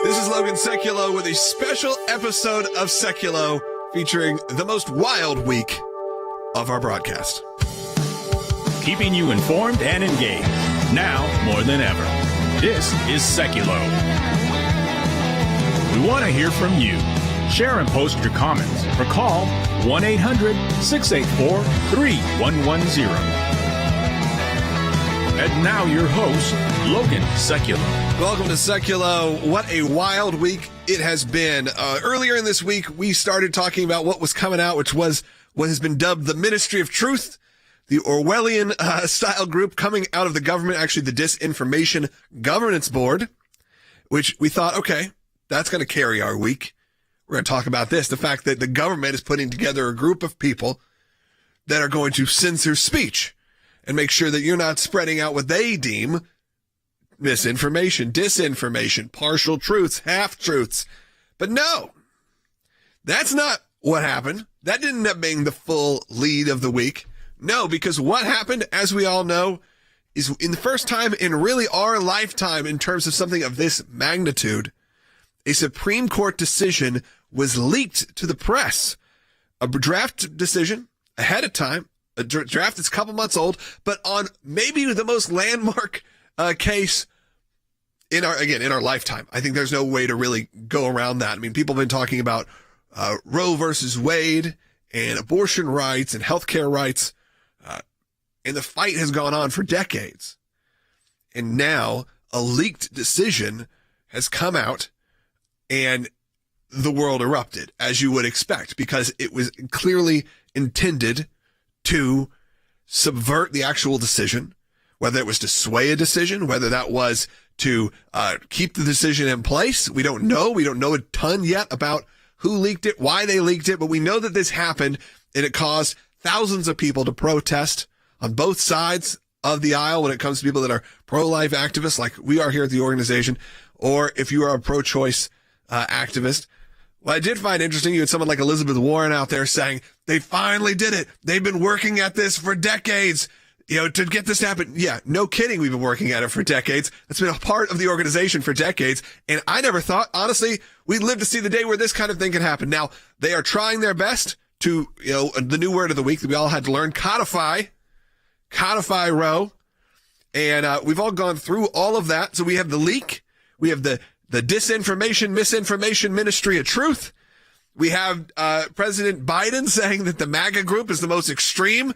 This is Logan Seculo with a special episode of Seculo featuring the most wild week of our broadcast. Keeping you informed and engaged, now more than ever. This is Seculo. We want to hear from you. Share and post your comments or call 1-800-684-3110. And now your host, Logan Seculo. Welcome to Seculo. What a wild week it has been. Earlier in this week, we started talking about what was coming out, which was what has been dubbed the Ministry of Truth, the Orwellian style group coming out of the government, actually the Disinformation Governance Board, which we thought, okay, that's going to carry our week. We're going to talk about this, the fact that the government is putting together a group of people that are going to censor speech and make sure that you're not spreading out what they deem misinformation, disinformation, partial truths, half-truths. But no, that's not what happened. That didn't end up being the full lead of the week. No, because what happened, as we all know, is in the first time in really our lifetime in terms of something of this magnitude, a Supreme Court decision was leaked to the press. A draft decision ahead of time, a draft that's a couple months old, but on maybe the most landmark case in our lifetime. I think there's no way to really go around that. I mean, people have been talking about Roe versus Wade and abortion rights and healthcare rights, and the fight has gone on for decades. And now a leaked decision has come out, and the world erupted, as you would expect, because it was clearly intended to subvert the actual decision, whether it was to sway a decision, whether that was to keep the decision in place. We don't know. We don't know a ton yet about who leaked it, why they leaked it, but we know that this happened, and it caused thousands of people to protest on both sides of the aisle when it comes to people that are pro-life activists like we are here at the organization, or if you are a pro-choice activist. Well, I did find interesting, you had someone like Elizabeth Warren out there saying, they finally did it. They've been working at this for decades, to get this to happen. Yeah, no kidding. We've been working at it for decades. It's been a part of the organization for decades. And I never thought, honestly, we'd live to see the day where this kind of thing can happen. Now, they are trying their best to, the new word of the week that we all had to learn, codify Roe. And we've all gone through all of that. So we have the leak. We have the disinformation, misinformation Ministry of Truth. We have President Biden saying that the MAGA group is the most extreme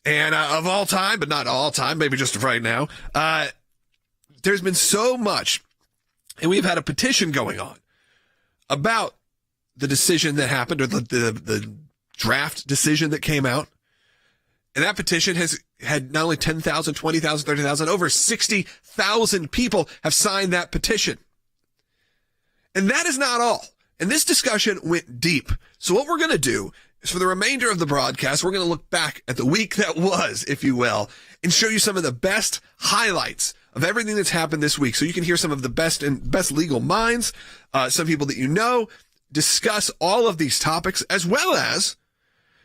and of all time, but not all time, maybe just right now. There's been so much, and we've had a petition going on about the decision that happened, or the draft decision that came out. And that petition has had not only 10,000, 20,000, 30,000, over 60,000 people have signed that petition. And that is not all. And this discussion went deep. So what we're going to do is, for the remainder of the broadcast, we're going to look back at the week that was, if you will, and show you some of the best highlights of everything that's happened this week. So you can hear some of the best legal minds, some people that you know, discuss all of these topics, as well as,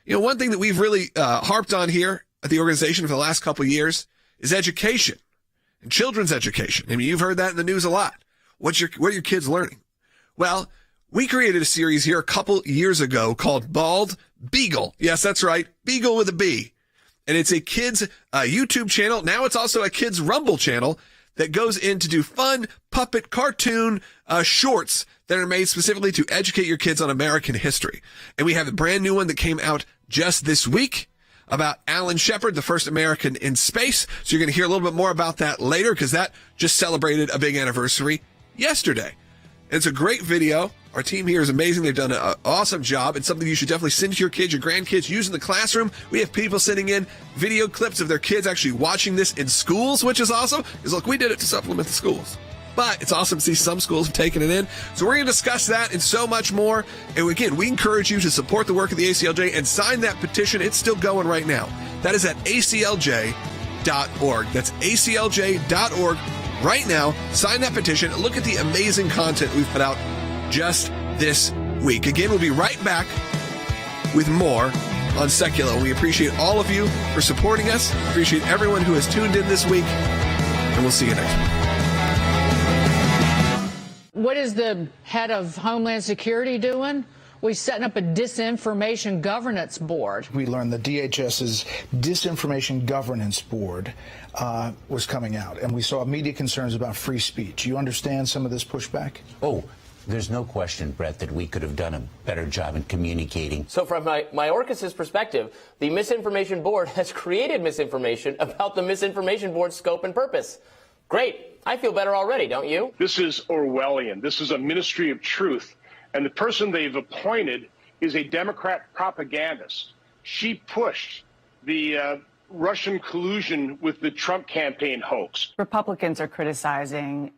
one thing that we've really harped on here at the organization for the last couple of years is education and children's education. I mean, you've heard that in the news a lot. What are your kids learning? Well, we created a series here a couple years ago called Bald Beagle. Yes, that's right. Beagle with a B. And it's a kids YouTube channel. Now it's also a kids Rumble channel that goes in to do fun puppet cartoon shorts that are made specifically to educate your kids on American history. And we have a brand new one that came out just this week about Alan Shepard, the first American in space. So you're going to hear a little bit more about that later, because that just celebrated a big anniversary yesterday. It's a great video. Our team here is amazing. They've done an awesome job. It's something you should definitely send to your kids, your grandkids, use in the classroom. We have people sending in video clips of their kids actually watching this in schools, which is awesome. Because look, we did it to supplement the schools. But it's awesome to see some schools have taken it in. So we're going to discuss that and so much more. And again, we encourage you to support the work of the ACLJ and sign that petition. It's still going right now. That is at aclj.org. That's aclj.org. Right now, sign that petition. Look at the amazing content we've put out just this week. Again, we'll be right back with more on Seculo. We appreciate all of you for supporting us. Appreciate everyone who has tuned in this week, and we'll see you next week. What is the head of Homeland Security doing? We're setting up a disinformation governance board. We learned the DHS's disinformation governance board was coming out, and we saw media concerns about free speech. You understand some of this pushback? Oh, there's no question, Brett, that we could have done a better job in communicating. So from Mayorkas's perspective, the misinformation board has created misinformation about the misinformation board's scope and purpose. Great. I feel better already, don't you? This is Orwellian. This is a ministry of truth. And the person they've appointed is a Democrat propagandist. She pushed the Russian collusion with the Trump campaign hoax. Republicans are criticizing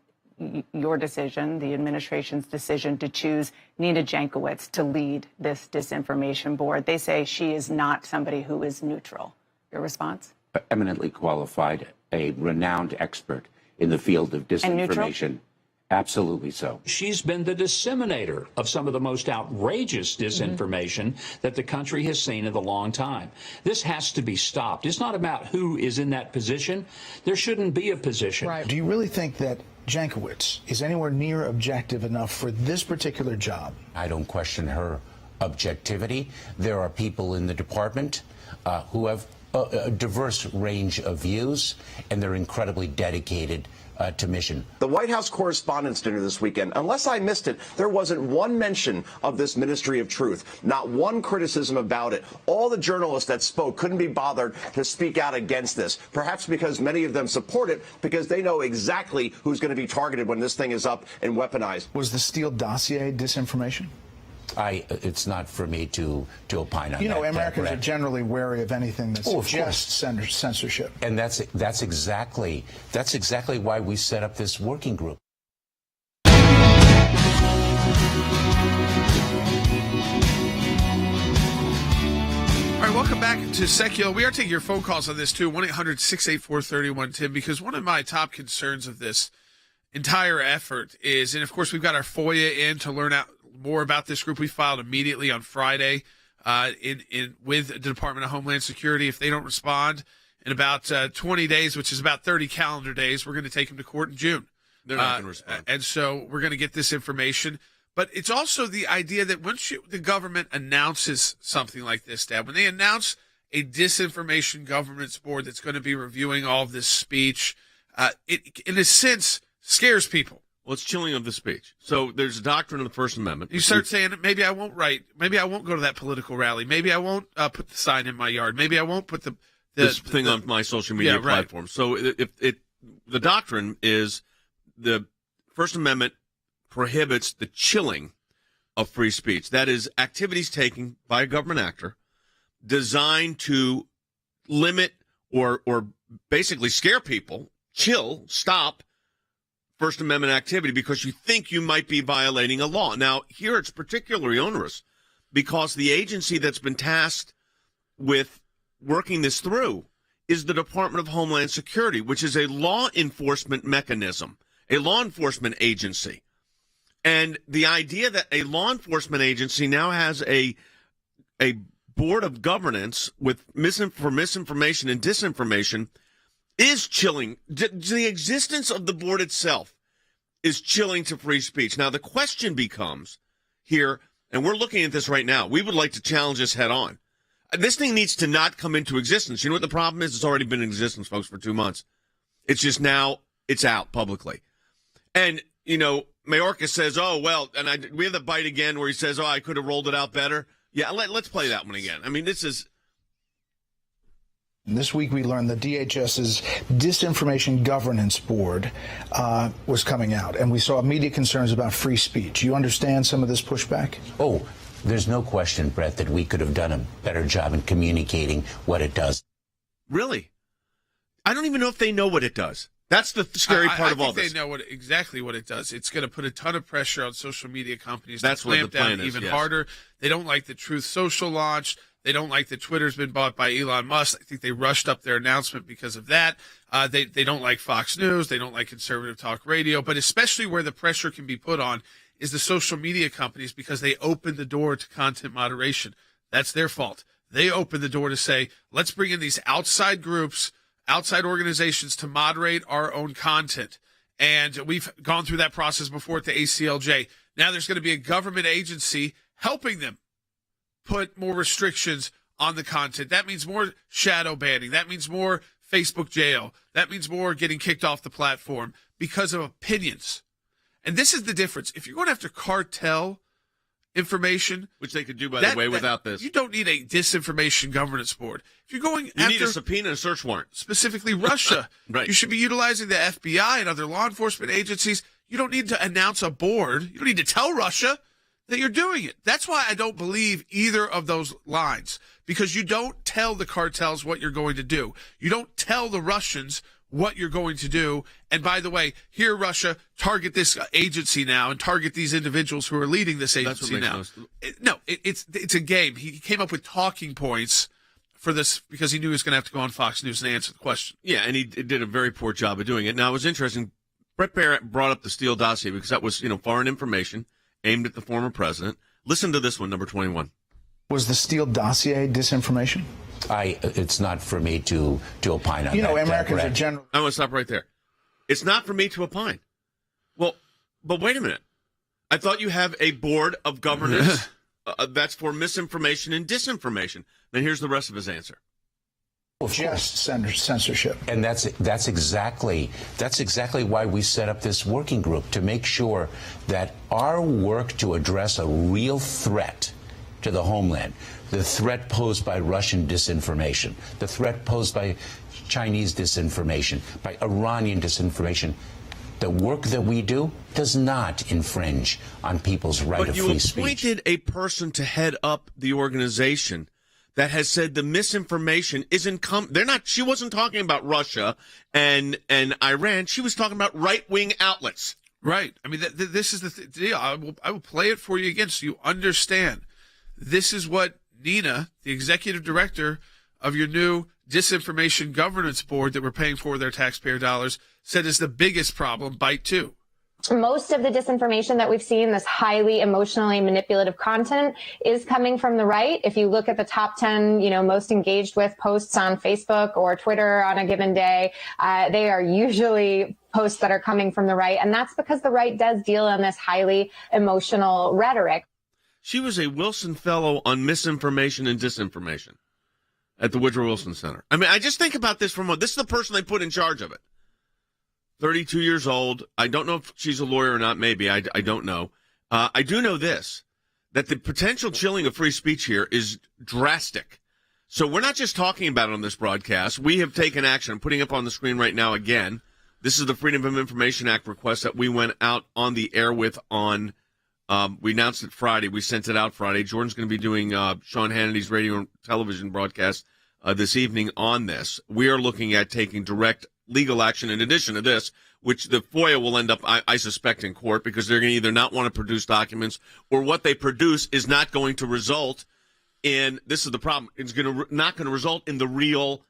your decision, the administration's decision to choose Nina Jankowicz to lead this disinformation board. They say she is not somebody who is neutral. Your response? Eminently qualified, a renowned expert in the field of disinformation. Absolutely so. She's been the disseminator of some of the most outrageous disinformation that the country has seen in a long time. This has to be stopped. It's not about who is in that position. There shouldn't be a position. Right. Do you really think that Jankowicz is anywhere near objective enough for this particular job? I don't question her objectivity. There are people in the department who have a diverse range of views, and they're incredibly dedicated to mission. The White House Correspondents' Dinner this weekend, unless I missed it, there wasn't one mention of this Ministry of Truth, not one criticism about it. All the journalists that spoke couldn't be bothered to speak out against this, perhaps because many of them support it because they know exactly who's going to be targeted when this thing is up and weaponized. Was the Steele dossier disinformation? It's not for me to opine on that. You know, Americans are generally wary of anything that suggests censorship. And that's exactly why we set up this working group. All right, welcome back to Secular. We are taking your phone calls on this, too, 1-800-684-3110, because one of my top concerns of this entire effort is, and of course we've got our FOIA in to learn out more about this group. We filed immediately on Friday with the Department of Homeland Security. If they don't respond in about 20 days, which is about 30 calendar days, we're going to take them to court in June. They're not going to respond. And so we're going to get this information. But it's also the idea that once the government announces something like this, Dad, when they announce a disinformation governance board that's going to be reviewing all of this speech, it, in a sense, scares people. Well, it's chilling of the speech. So there's a doctrine of the First Amendment. You start saying, maybe I won't write. Maybe I won't go to that political rally. Maybe I won't put the sign in my yard. Maybe I won't put this thing on my social media platform. Right. So the doctrine is the First Amendment prohibits the chilling of free speech. That is, activities taken by a government actor designed to limit or basically scare people, stop First Amendment activity because you think you might be violating a law. Now, here it's particularly onerous because the agency that's been tasked with working this through is the Department of Homeland Security, which is a law enforcement mechanism, a law enforcement agency. And the idea that a law enforcement agency now has a board of governance with misinformation and disinformation is chilling. The existence of the board itself is chilling to free speech. Now, the question becomes here, and we're looking at this right now, we would like to challenge this head on. This thing needs to not come into existence. You know what the problem is? It's already been in existence, folks, for 2 months. It's just now it's out publicly. And, you know, Mayorkas says, oh, well, and we have the bite again where he says, oh, I could have rolled it out better. Yeah, let's play that one again. I mean, this is... This week we learned the DHS's disinformation governance board was coming out, and we saw media concerns about free speech. You understand some of this pushback? Oh, there's no question, Brett, that we could have done a better job in communicating what it does. Really? I don't even know if they know what it does. That's the scary part of all this. I think they know exactly what it does. It's going to put a ton of pressure on social media companies to clamp down even harder. They don't like the Truth Social launch. They don't like that Twitter's been bought by Elon Musk. I think they rushed up their announcement because of that. They don't like Fox News. They don't like conservative talk radio. But especially where the pressure can be put on is the social media companies because they open the door to content moderation. That's their fault. They open the door to say, let's bring in these outside groups, outside organizations to moderate our own content. And we've gone through that process before at the ACLJ. Now there's going to be a government agency helping them put more restrictions on the content. That means more shadow banning. That means more Facebook jail. That means more getting kicked off the platform because of opinions. And this is the difference. If you're going after cartel information, which they could do, by the way, without this, you don't need a disinformation governance board. If you're going you after need a subpoena and a search warrant, specifically Russia, right. You should be utilizing the FBI and other law enforcement agencies. You don't need to announce a board. You don't need to tell Russia that you're doing it. That's why I don't believe either of those lines, because you don't tell the cartels what you're going to do. You don't tell the Russians what you're going to do. And by the way, here, Russia, target this agency now and target these individuals who are leading this agency now. It's a game. He came up with talking points for this because he knew he was going to have to go on Fox News and answer the question. Yeah, and he did a very poor job of doing it. Now, it was interesting. Brett Barrett brought up the Steele dossier because that was, foreign information aimed at the former president. Listen to this one, number 21. Was the Steele dossier disinformation? It's not for me to opine on that. Americans are generally... I want to stop right there. It's not for me to opine. Well, but wait a minute. I thought you have a board of governance that's for misinformation and disinformation. Then here's the rest of his answer. Just censorship. And that's exactly why we set up this working group, to make sure that our work to address a real threat to the homeland, the threat posed by Russian disinformation, the threat posed by Chinese disinformation, by Iranian disinformation, the work that we do does not infringe on people's right of free speech. But you appointed a person to head up the organization that has said the misinformation isn't she wasn't talking about Russia and Iran. She was talking about right-wing outlets. Right. I mean, this is the deal. I will play it for you again so you understand. This is what Nina, the executive director of your new disinformation governance board that we're paying for with their taxpayer dollars, said is the biggest problem, bite two. Most of the disinformation that we've seen, this highly emotionally manipulative content, is coming from the right. If you look at the top 10, most engaged with posts on Facebook or Twitter on a given day, they are usually posts that are coming from the right. And that's because the right does deal in this highly emotional rhetoric. She was a Wilson Fellow on misinformation and disinformation at the Woodrow Wilson Center. I mean, I just think about this this is the person they put in charge of it. 32 years old. I don't know if she's a lawyer or not. Maybe. I don't know. I do know this, that the potential chilling of free speech here is drastic. So we're not just talking about it on this broadcast. We have taken action. I'm putting up on the screen right now again. This is the Freedom of Information Act request that we went out on the air with on we announced it Friday. We sent it out Friday. Jordan's going to be doing Sean Hannity's radio and television broadcast this evening on this. We are looking at taking direct legal action in addition to this, which the FOIA will end up, I suspect, in court because they're going to either not want to produce documents or what they produce is not going to result in, this is the problem, it's not going to result in the real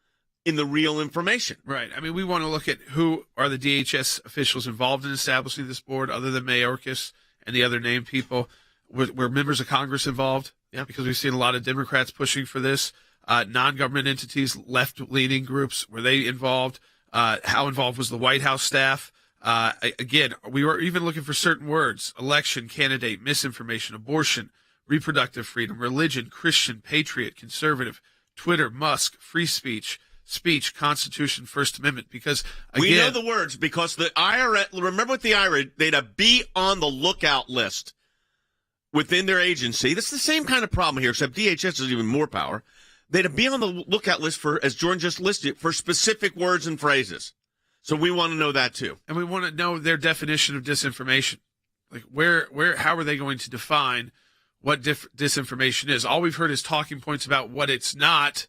information. Right. I mean, we want to look at who are the DHS officials involved in establishing this board other than Mayorkas and the other named people. Were members of Congress involved? Yeah, because we've seen a lot of Democrats pushing for this. Non-government entities, left-leaning groups, were they involved? How involved was the White House staff? Again, we were even looking for certain words: election, candidate, misinformation, abortion, reproductive freedom, religion, Christian, patriot, conservative, Twitter, Musk, free speech, Constitution, First Amendment. Because again, we know the words because the IRS. Remember with the IRS, they'd be on the lookout list within their agency. That's the same kind of problem here, except DHS has even more power. They'd be on the lookout list for, as Jordan just listed, for specific words and phrases. So we want to know that too. And we want to know their definition of disinformation. Like how are they going to define what disinformation is? All we've heard is talking points about what it's not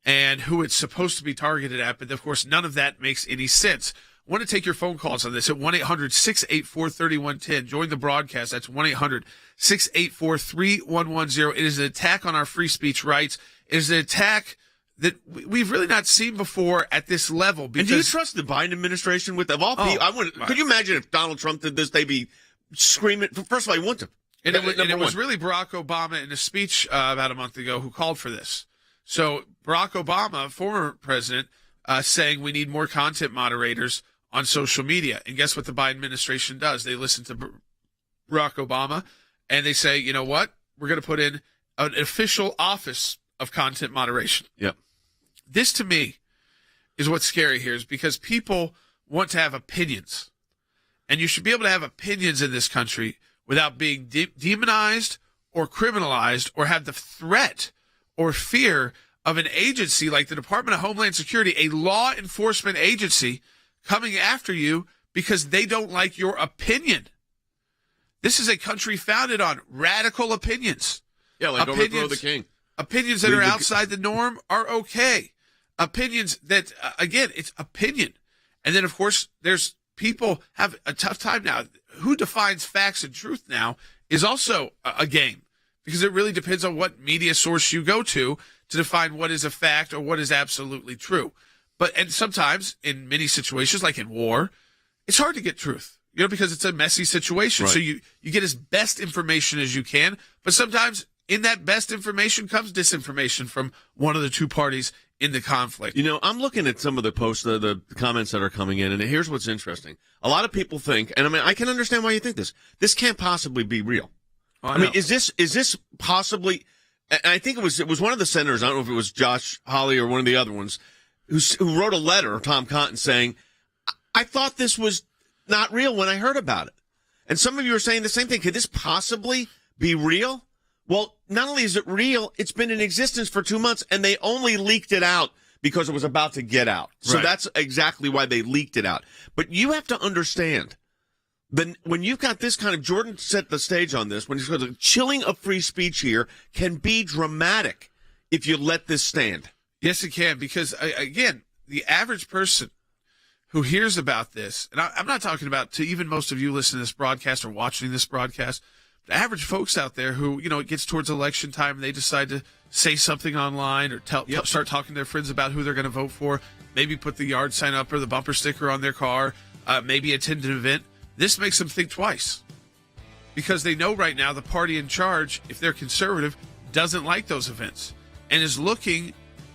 and who it's supposed to be targeted at. But of course, none of that makes any sense. I want to take your phone calls on this at 1-800-684-3110. Join the broadcast. That's 1-800-684-3110. It is an attack on our free speech rights. It is an attack that we've really not seen before at this level. And do you trust the Biden administration with, of all people? Could you imagine if Donald Trump did this, they'd be screaming. First of all, he wouldn't have. And it was really Barack Obama in a speech about a month ago who called for this. So Barack Obama, former president, saying we need more content moderators on social media. And guess what the Biden administration does? They listen to Barack Obama and they say, you know what? We're going to put in an official office of content moderation. Yep. This to me is what's scary here, is because people want to have opinions. And you should be able to have opinions in this country without being demonized or criminalized or have the threat or fear of an agency like the Department of Homeland Security, a law enforcement agency, coming after you because they don't like your opinion. This is a country founded on radical opinions. Yeah, like overthrow the king. Opinions that are outside the norm are okay. Opinions that, again, it's opinion. And then, of course, there's people have a tough time now. Who defines facts and truth now is also a game, because it really depends on what media source you go to define what is a fact or what is absolutely true. And sometimes in many situations, like in war, it's hard to get truth, because it's a messy situation. Right. So you get as best information as you can, but sometimes in that best information comes disinformation from one of the two parties in the conflict. I'm looking at some of the posts, the comments that are coming in, and here's what's interesting. A lot of people think, and I can understand why you think this can't possibly be real. I mean, is this possibly, and I think it was one of the senators, I don't know if it was Josh Hawley or one of the other ones, who wrote a letter, Tom Cotton, saying, I thought this was not real when I heard about it. And some of you are saying the same thing. Could this possibly be real? Well, not only is it real, it's been in existence for 2 months, and they only leaked it out because it was about to get out. So that's exactly why they leaked it out. But you have to understand, when you've got this kind of, Jordan set the stage on this, when he's the chilling of free speech here can be dramatic if you let this stand. Yes, it can, because, again, the average person who hears about this, and I'm not talking about to even most of you listening to this broadcast or watching this broadcast, the average folks out there who, it gets towards election time and they decide to say something online or start talking to their friends about who they're going to vote for, maybe put the yard sign up or the bumper sticker on their car, maybe attend an event. This makes them think twice, because they know right now the party in charge, if they're conservative, doesn't like those events and is looking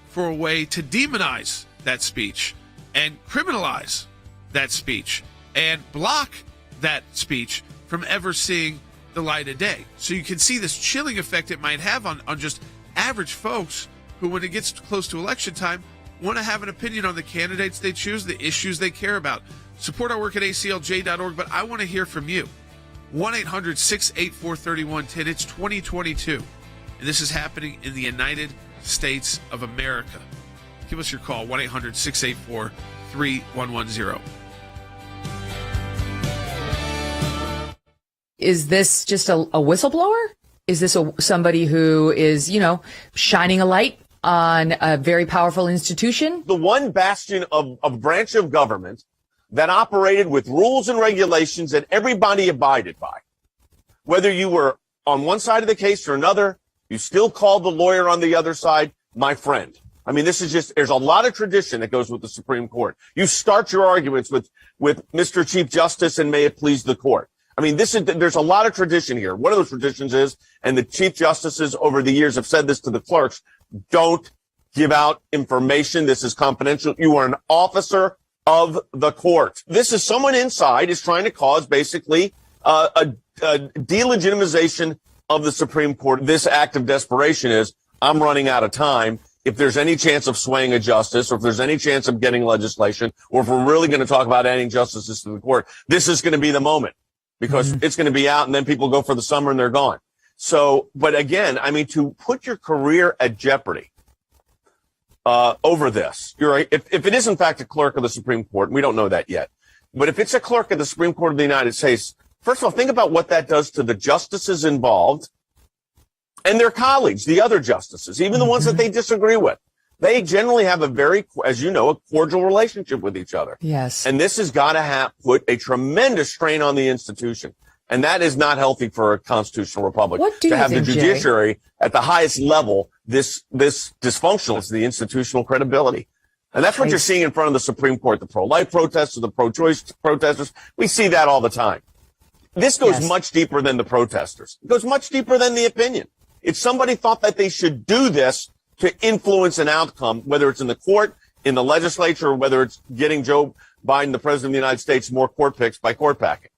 for a way to demonize that speech and criminalize that speech and block that speech from ever seeing the light of day. So you can see this chilling effect it might have on just average folks who, when it gets close to election time, want to have an opinion on the candidates they choose, the issues they care about. Support our work at aclj.org, but I want to hear from you. 1-800-684-3110. It's 2022, and this is happening in the United States of America. Give us your call, 1-800-684-3110. Is this just a whistleblower? Is this somebody who is, shining a light on a very powerful institution? The one bastion of a branch of government that operated with rules and regulations that everybody abided by. Whether you were on one side of the case or another, you still called the lawyer on the other side my friend. I mean, there's a lot of tradition that goes with the Supreme Court. You start your arguments with Mr. Chief Justice and may it please the court. I mean, there's a lot of tradition here. One of those traditions is, and the Chief Justices over the years have said this to the clerks, don't give out information. This is confidential. You are an officer of the court. This is someone inside is trying to cause basically a delegitimization of the Supreme Court. This act of desperation is, I'm running out of time. If there's any chance of swaying a justice, or if there's any chance of getting legislation, or if we're really going to talk about adding justices to the court, this is going to be the moment, because it's going to be out and then people go for the summer and they're gone. So, but again, I mean, to put your career at jeopardy over this, if it is in fact a clerk of the Supreme Court, and we don't know that yet, but if it's a clerk of the Supreme Court of the United States, first of all, think about what that does to the justices involved and their colleagues, the other justices, even the ones that they disagree with. They generally have a very, as you know, a cordial relationship with each other. Yes. And this has got to put a tremendous strain on the institution. And that is not healthy for a constitutional republic. To have the judiciary at the highest level, this dysfunctional is the institutional credibility. And that's what you're seeing in front of the Supreme Court, the pro-life protesters, the pro-choice protesters. We see that all the time. This goes much deeper than the protesters. It goes much deeper than the opinion. If somebody thought that they should do this to influence an outcome, whether it's in the court, in the legislature, or whether it's getting Joe Biden, the president of the United States, more court picks by court packing.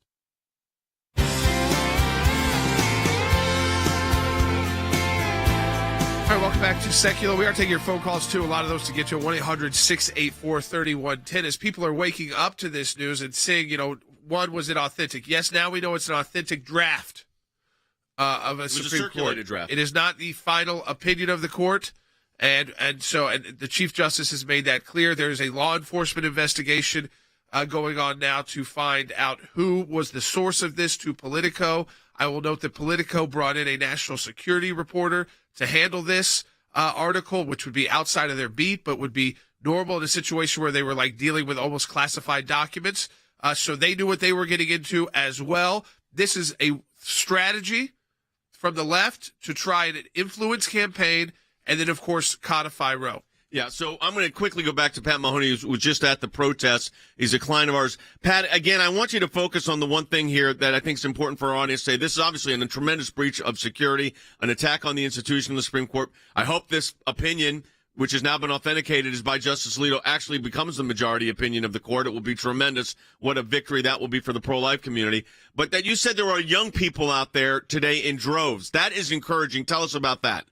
All right, welcome back to Secular. We are taking your phone calls, too. A lot of those to get to 1-800-684-3110. As people are waking up to this news and saying, one, was it authentic? Yes, now we know it's an authentic draft of a Supreme Court. Draft. It is not the final opinion of the court. And the Chief Justice has made that clear. There is a law enforcement investigation going on now to find out who was the source of this to Politico. I will note that Politico brought in a national security reporter to handle this article, which would be outside of their beat, but would be normal in a situation where they were dealing with almost classified documents. So they knew what they were getting into as well. This is a strategy from the left to try an influence campaign, and then, of course, codify Roe. Yeah, so I'm going to quickly go back to Pat Mahoney, who was just at the protest. He's a client of ours. Pat, again, I want you to focus on the one thing here that I think is important for our audience to say. This is obviously a tremendous breach of security, an attack on the institution of the Supreme Court. I hope this opinion, which has now been authenticated is by Justice Alito, actually becomes the majority opinion of the court. It will be tremendous. What a victory that will be for the pro-life community. But that you said there are young people out there today in droves. That is encouraging. Tell us about that.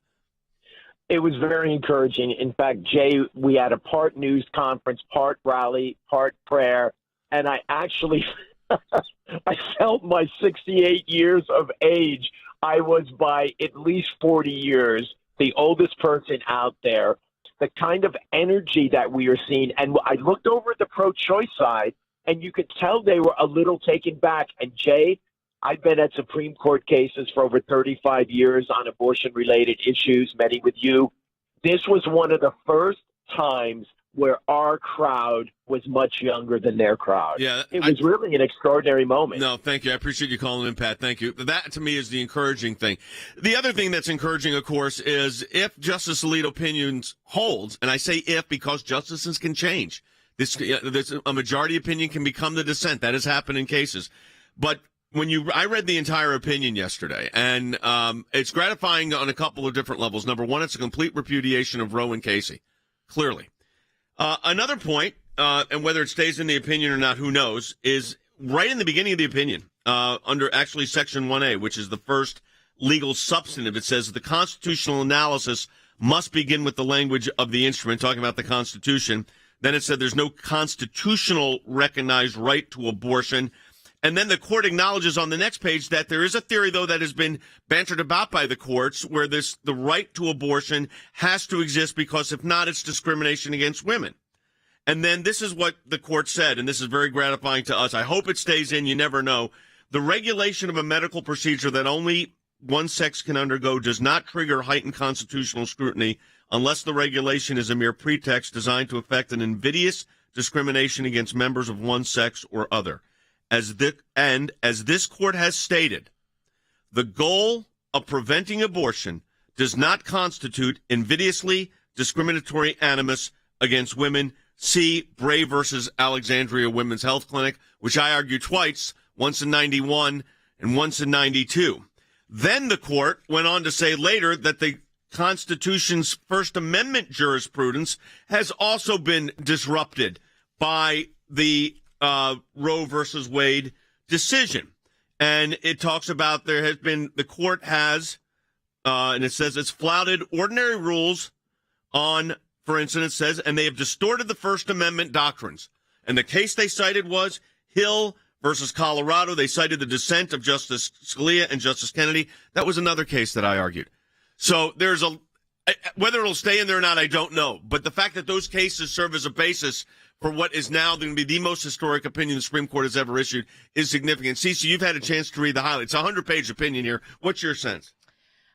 It was very encouraging. In fact, Jay, we had a part news conference, part rally, part prayer, and I actually I felt my 68 years of age. I was by at least 40 years the oldest person out there. The kind of energy that we are seeing, and I looked over at the pro-choice side, and you could tell they were a little taken back. And Jay, I've been at Supreme Court cases for over 35 years on abortion-related issues, many with you. This was one of the first times where our crowd was much younger than their crowd. Yeah, it was really an extraordinary moment. No, thank you. I appreciate you calling in, Pat. Thank you. That, to me, is the encouraging thing. The other thing that's encouraging, of course, is if Justice Alito opinions holds, and I say if because justices can change. This a majority opinion can become the dissent. That has happened in cases. But I read the entire opinion yesterday, and it's gratifying on a couple of different levels. Number one, it's a complete repudiation of Roe and Casey, clearly. Another point, and whether it stays in the opinion or not, who knows, is right in the beginning of the opinion, under actually Section 1A, which is the first legal substantive. It says the constitutional analysis must begin with the language of the instrument, talking about the Constitution. Then it said there's no constitutional recognized right to abortion. And then the court acknowledges on the next page that there is a theory, though, that has been bantered about by the courts where the right to abortion has to exist because if not, it's discrimination against women. And then this is what the court said, and this is very gratifying to us. I hope it stays in. You never know. The regulation of a medical procedure that only one sex can undergo does not trigger heightened constitutional scrutiny unless the regulation is a mere pretext designed to effect an invidious discrimination against members of one sex or other. As this court has stated, the goal of preventing abortion does not constitute invidiously discriminatory animus against women. See Bray versus Alexandria Women's Health Clinic, which I argued twice, once in 91 and once in 92. Then the court went on to say later that the Constitution's First Amendment jurisprudence has also been disrupted by the Roe versus Wade decision. And it talks about the court has, and it says it's flouted ordinary rules on, for instance, it says, and they have distorted the First Amendment doctrines. And the case they cited was Hill versus Colorado. They cited the dissent of Justice Scalia and Justice Kennedy. That was another case that I argued. So there's whether it'll stay in there or not, I don't know. But the fact that those cases serve as a basis for what is now going to be the most historic opinion the Supreme Court has ever issued is significant. Cece, you've had a chance to read the highlights. It's a 100-page opinion here. What's your sense?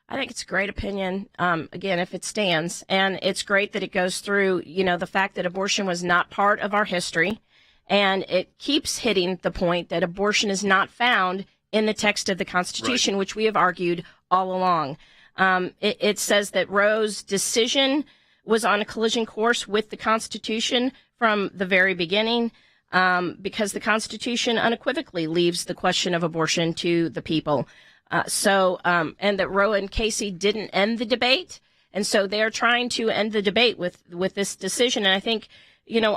I think it's a great opinion, again, if it stands. And it's great that it goes through, the fact that abortion was not part of our history. And it keeps hitting the point that abortion is not found in the text of the Constitution, right, which we have argued all along. It says that Roe's decision was on a collision course with the Constitution from the very beginning, because the Constitution unequivocally leaves the question of abortion to the people. And that Roe and Casey didn't end the debate. And so they're trying to end the debate with this decision. And I think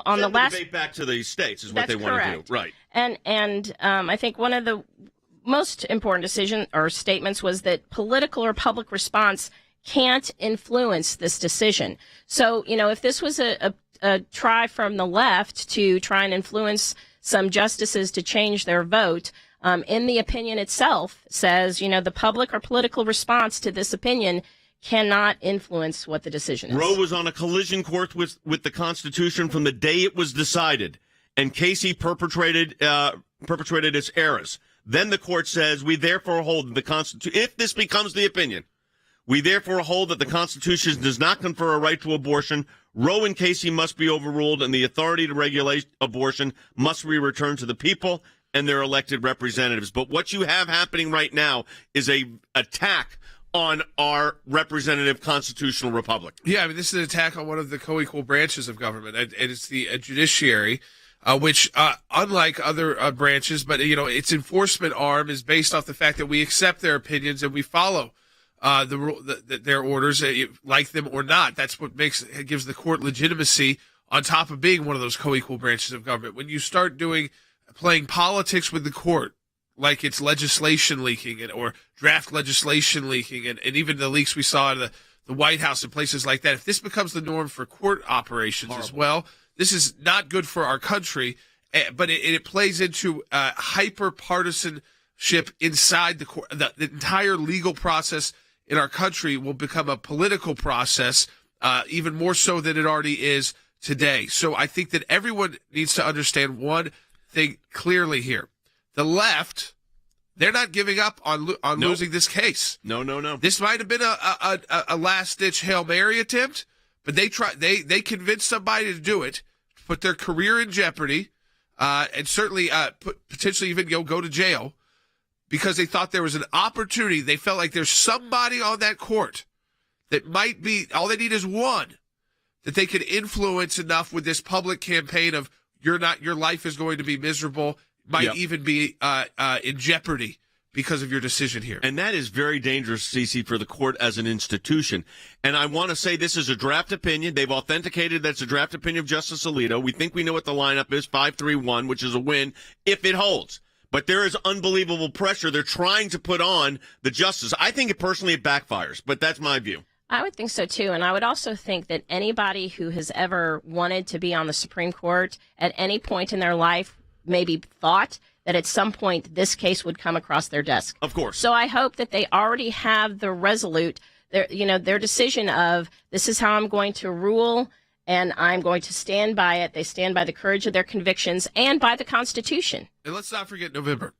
on the last debate back to the states is what they want to do, right? And I think one of the most important decision or statements was that political or public response can't influence this decision. So, if this was a try from the left to try and influence some justices to change their vote, in the opinion itself says, the public or political response to this opinion cannot influence what the decision is. Roe was on a collision course with the Constitution from the day it was decided, and Casey perpetrated its errors. Then the court says, we therefore hold that the Constitution, if this becomes the opinion, we therefore hold that the Constitution does not confer a right to abortion. Roe and Casey must be overruled, and the authority to regulate abortion must be returned to the people and their elected representatives. But what you have happening right now is a attack on our representative constitutional republic. Yeah, this is an attack on one of the co-equal branches of government, and it's the judiciary, which, unlike other branches, but its enforcement arm is based off the fact that we accept their opinions and we follow their orders, like them or not. That's what gives the court legitimacy on top of being one of those co-equal branches of government. When you start playing politics with the court, like it's legislation leaking or draft legislation leaking, and even the leaks we saw in the White House and places like that, if this becomes the norm for court operations as well, this is not good for our country, but it plays into hyper-partisanship inside the court. The entire legal process in our country will become a political process, even more so than it already is today. So I think that everyone needs to understand one thing clearly here. The left, they're not giving up on losing this case. No. This might have been a last-ditch Hail Mary attempt, but they convinced somebody to do it, to put their career in jeopardy, and certainly potentially even go to jail, because they thought there was an opportunity. They felt like there's somebody on that court that might be, all they need is one, that they could influence enough with this public campaign of your life is going to be miserable, might even be in jeopardy because of your decision here. And that is very dangerous, Cece, for the court as an institution. And I want to say this is a draft opinion. They've authenticated that's a draft opinion of Justice Alito. We think we know what the lineup is, 5-3-1, which is a win if it holds. But there is unbelievable pressure they're trying to put on the justice. I think it backfires, but that's my view. I would think so, too. And I would also think that anybody who has ever wanted to be on the Supreme Court at any point in their life maybe thought that at some point this case would come across their desk. Of course. So I hope that they already have the resolute, their decision of this is how I'm going to rule and I'm going to stand by it. They stand by the courage of their convictions and by the Constitution. And let's not forget November.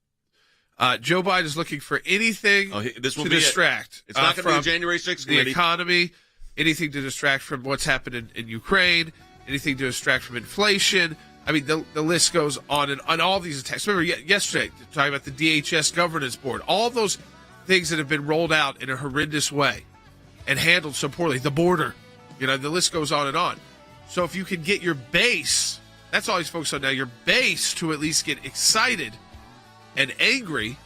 Joe Biden is looking for anything to distract. It's not going to be the January 6th committee. The economy, anything to distract from what's happened in Ukraine, anything to distract from inflation. The list goes on and on. All these attacks. Remember yesterday, talking about the DHS governance board, all those things that have been rolled out in a horrendous way and handled so poorly. The border, the list goes on and on. So if you can get your base, that's all he's focused on now, your base to at least get excited and angry,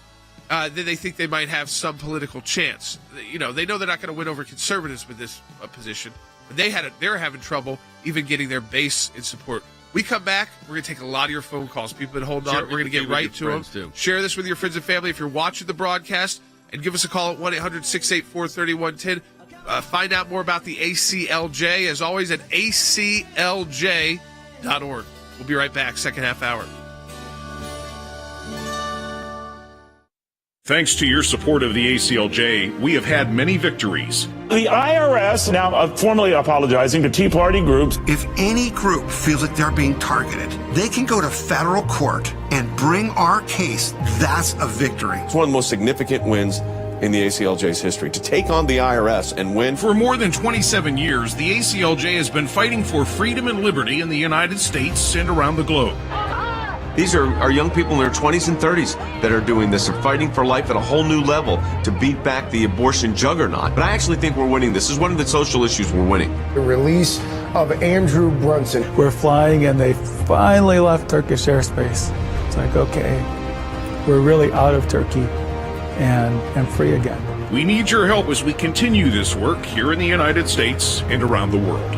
then they think they might have some political chance. They know they're not going to win over conservatives with this position, but they're having trouble even getting their base in support. We come back, we're going to take a lot of your phone calls. People have been holding on. We're going to get right to them. Too. Share this with your friends and family if you're watching the broadcast, and give us a call at 1-800-684-3110. Find out more about the ACLJ, as always, at aclj.org. We'll be right back, second half hour. Thanks to your support of the ACLJ, we have had many victories. The IRS now formally apologizing to Tea Party groups. If any group feels like they're being targeted, they can go to federal court and bring our case. That's a victory. It's one of the most significant wins in the ACLJ's history, to take on the IRS and win. For more than 27 years, the ACLJ has been fighting for freedom and liberty in the United States and around the globe. These are young people in their 20s and 30s that are doing this. They're fighting for life at a whole new level to beat back the abortion juggernaut. But I actually think we're winning. This is one of the social issues we're winning. The release of Andrew Brunson. We're flying and they finally left Turkish airspace. It's like, okay, we're really out of Turkey and free again. We need your help as we continue this work here in the United States and around the world.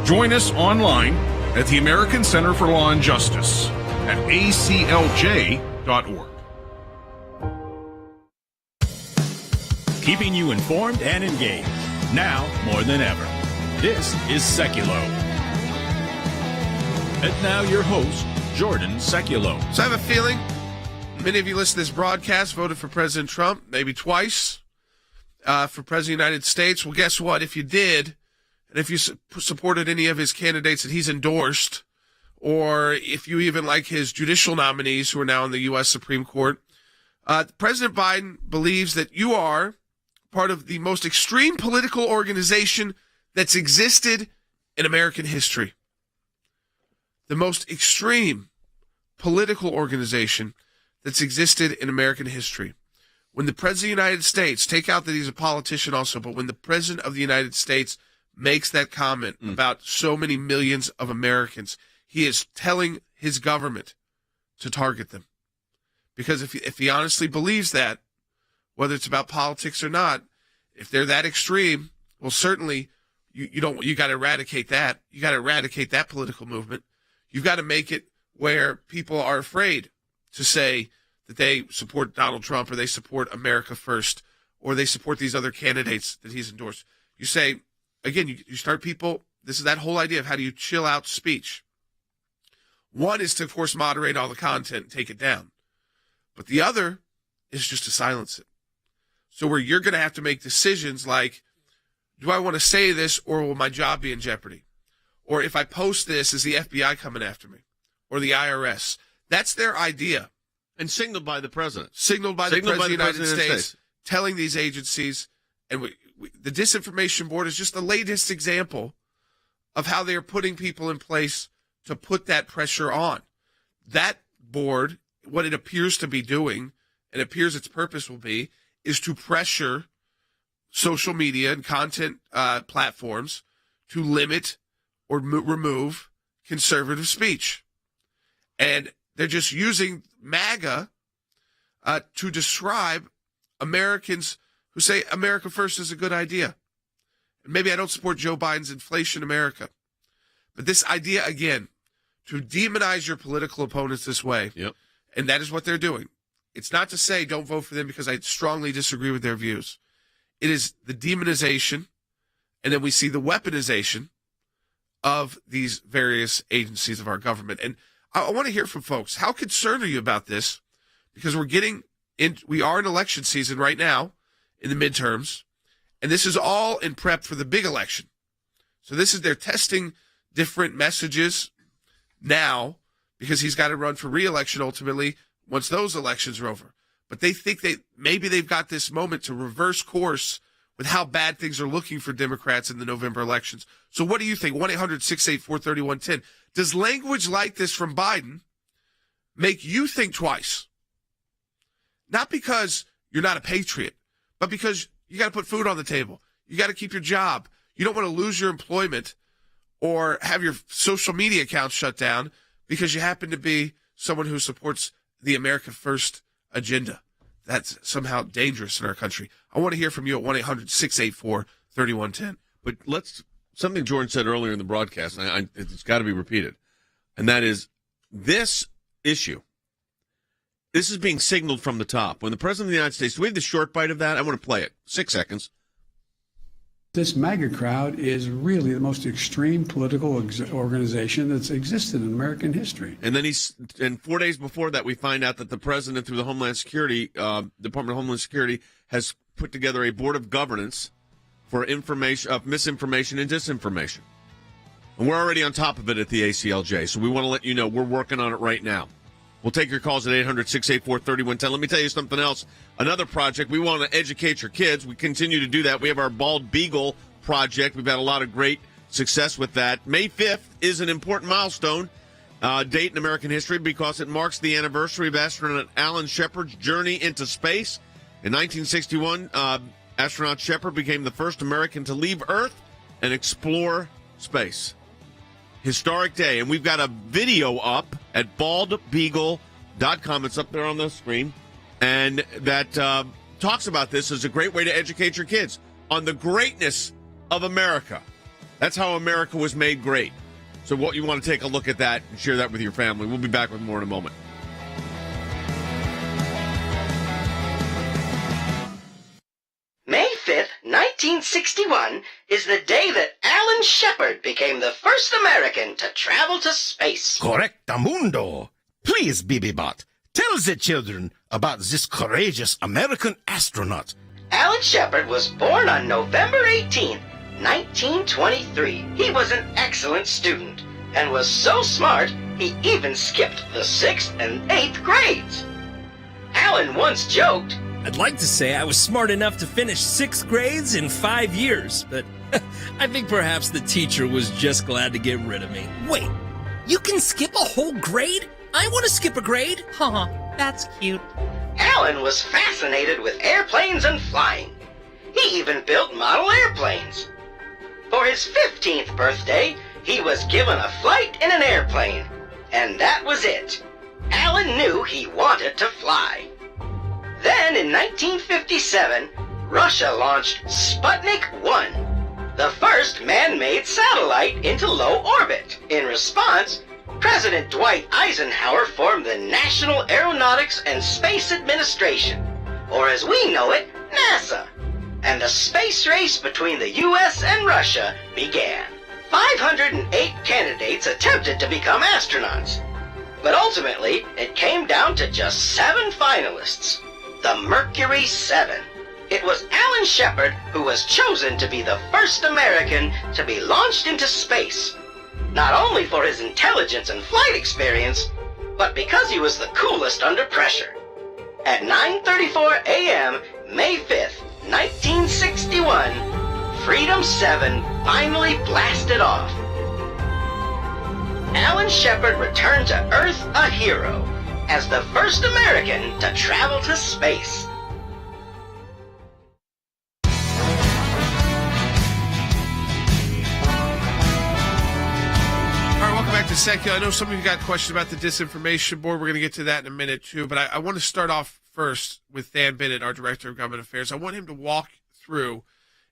Join us online at the American Center for Law and Justice at aclj.org. Keeping you informed and engaged, now more than ever. This is Seculo. And now your host, Jordan Seculo. So I have a feeling many of you listening to this broadcast voted for President Trump, maybe twice, for President of the United States. Well, guess what? If you did, and if you supported any of his candidates that he's endorsed, or if you even like his judicial nominees who are now in the U.S. Supreme Court, President Biden believes that you are part of the most extreme political organization that's existed in American history. The most extreme political organization that's existed in American history. When the President of the United States, take out that he's a politician also, but when the President of the United States makes that comment about so many millions of Americans, he is telling his government to target them. Because if he honestly believes that, whether it's about politics or not, if they're that extreme, well, certainly you got to eradicate that. You got to eradicate that political movement. You've got to make it where people are afraid to say that they support Donald Trump or they support America First or they support these other candidates that he's endorsed. You say, again, you start people, this is that whole idea of how do you chill out speech. One is to, of course, moderate all the content and take it down. But the other is just to silence it. So where you're going to have to make decisions like, do I want to say this or will my job be in jeopardy? Or if I post this, is the FBI coming after me? Or the IRS? That's their idea. And signaled by the president. Signaled by the President of the United States, telling these agencies, and the Disinformation Board is just the latest example of how they are putting people in place to put that pressure on. That board, what it appears to be doing, and appears its purpose will be, is to pressure social media and content platforms to limit or remove conservative speech. And they're just using MAGA to describe Americans who say America First is a good idea. And maybe I don't support Joe Biden's Inflation America. But this idea, again, to demonize your political opponents this way, and that is what they're doing. It's not to say don't vote for them because I strongly disagree with their views. It is the demonization, and then we see the weaponization of these various agencies of our government. And I want to hear from folks. How concerned are you about this? Because we are in election season right now in the midterms, and this is all in prep for the big election. So they're testing different messages now because he's got to run for re-election ultimately once those elections are over. But they think maybe they've got this moment to reverse course with how bad things are looking for Democrats in the November elections. So what do you think? 1-800-684-3110. Does language like this from Biden make you think twice? Not because you're not a patriot, but because you got to put food on the table. You got to keep your job. You don't want to lose your employment or have your social media accounts shut down because you happen to be someone who supports the America First agenda. That's somehow dangerous in our country. I want to hear from you at 1-800-684-3110. But something Jordan said earlier in the broadcast, and it's got to be repeated, and that is this issue. This is being signaled from the top. When the President of the United States, do we have the short bite of that? I want to play it. 6 seconds. This MAGA crowd is really the most extreme political organization that's existed in American history. And then 4 days before that, we find out that the president, through the Homeland Security, Department of Homeland Security, has put together a board of governance for misinformation and disinformation. And we're already on top of it at the ACLJ, so we want to let you know we're working on it right now. We'll take your calls at 800-684-3110. Let me tell you something else. Another project, we want to educate your kids. We continue to do that. We have our Bald Beagle project. We've had a lot of great success with that. May 5th is an important milestone date in American history because it marks the anniversary of astronaut Alan Shepard's journey into space. In 1961, astronaut Shepard became the first American to leave Earth and explore space. Historic day, and we've got a video up at baldbeagle.com. It's up there on the screen, and that talks about this as a great way to educate your kids on the greatness of America. That's how America was made great. So what you want to take a look at that and share that with your family. We'll be back with more in a moment. May 5th, 1961 is the day that Alan Shepard became the first American to travel to space. Correctamundo. Please, BB-Bot, tell the children about this courageous American astronaut. Alan Shepard was born on November 18th, 1923. He was an excellent student and was so smart he even skipped the 6th and 8th grades. Alan once joked, "I'd like to say I was smart enough to finish 6th grades in 5 years, but I think perhaps the teacher was just glad to get rid of me." Wait, you can skip a whole grade? I want to skip a grade. Haha, that's cute. Alan was fascinated with airplanes and flying. He even built model airplanes. For his 15th birthday, he was given a flight in an airplane, and that was it. Alan knew he wanted to fly. Then in 1957, Russia launched Sputnik 1, the first man-made satellite into low orbit. In response, President Dwight Eisenhower formed the National Aeronautics and Space Administration, or as we know it, NASA, and the space race between the U.S. and Russia began. 508 candidates attempted to become astronauts, but ultimately it came down to just 7 finalists, the Mercury 7. It was Alan Shepard who was chosen to be the first American to be launched into space, not only for his intelligence and flight experience, but because he was the coolest under pressure. At 9:34 a.m., May 5th, 1961, Freedom 7 finally blasted off. Alan Shepard returned to Earth a hero, as the first American to travel to space. Back to Secular. I know some of you got questions about the disinformation board. We're going to get to that in a minute, too. But I want to start off first with Dan Bennett, our Director of Government Affairs. I want him to walk through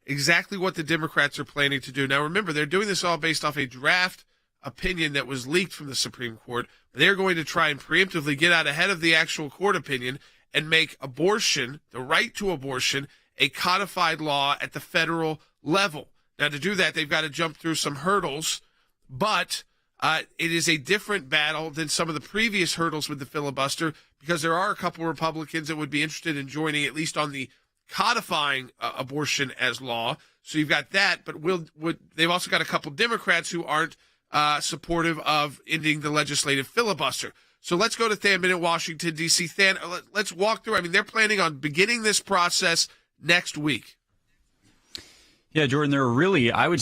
exactly what the Democrats are planning to do. Now, remember, they're doing this all based off a draft opinion that was leaked from the Supreme Court. They're going to try and preemptively get out ahead of the actual court opinion and make abortion, the right to abortion, a codified law at the federal level. Now, to do that, they've got to jump through some hurdles, but it is a different battle than some of the previous hurdles with the filibuster, because there are a couple Republicans that would be interested in joining, at least on the codifying abortion as law. So you've got that, but they've also got a couple Democrats who aren't supportive of ending the legislative filibuster. So let's go to Than Bennett, Washington, D.C. Than, let's walk through. I mean, they're planning on beginning this process next week. Yeah, Jordan, there are really, I would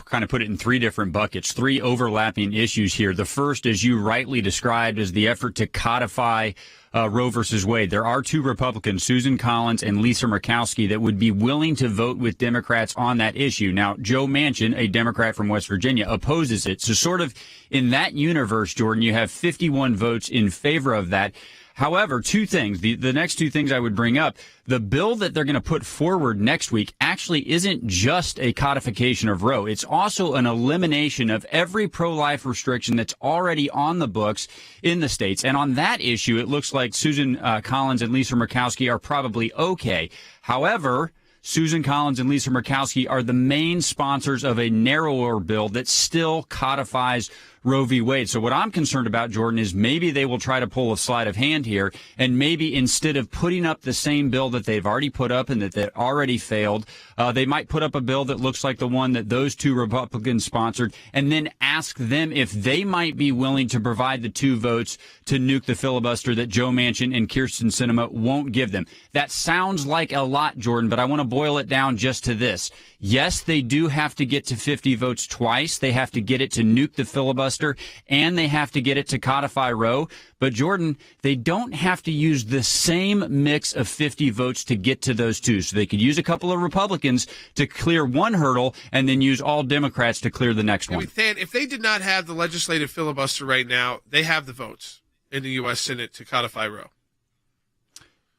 kind of put it in 3 different buckets, 3 overlapping issues here. The first, as you rightly described, is the effort to codify Roe versus Wade. There are 2 Republicans, Susan Collins and Lisa Murkowski, that would be willing to vote with Democrats on that issue. Now, Joe Manchin, a Democrat from West Virginia, opposes it. So sort of in that universe, Jordan, you have 51 votes in favor of that. However, 2 things. The next 2 things I would bring up, the bill that they're going to put forward next week actually isn't just a codification of Roe. It's also an elimination of every pro-life restriction that's already on the books in the states. And on that issue, it looks like Susan Collins and Lisa Murkowski are probably okay. However, Susan Collins and Lisa Murkowski are the main sponsors of a narrower bill that still codifies Roe v. Wade. So what I'm concerned about, Jordan, is maybe they will try to pull a sleight of hand here, and maybe instead of putting up the same bill that they've already put up and that already failed, they might put up a bill that looks like the one that those 2 Republicans sponsored, and then ask them if they might be willing to provide the 2 votes to nuke the filibuster that Joe Manchin and Kyrsten Sinema won't give them. That sounds like a lot, Jordan, but I want to boil it down just to this. Yes, they do have to get to 50 votes twice. They have to get it to nuke the filibuster, and they have to get it to codify Roe. But, Jordan, they don't have to use the same mix of 50 votes to get to those 2. So they could use a couple of Republicans to clear one hurdle and then use all Democrats to clear the next one. Than, if they did not have the legislative filibuster right now, they have the votes in the U.S. Senate to codify Roe.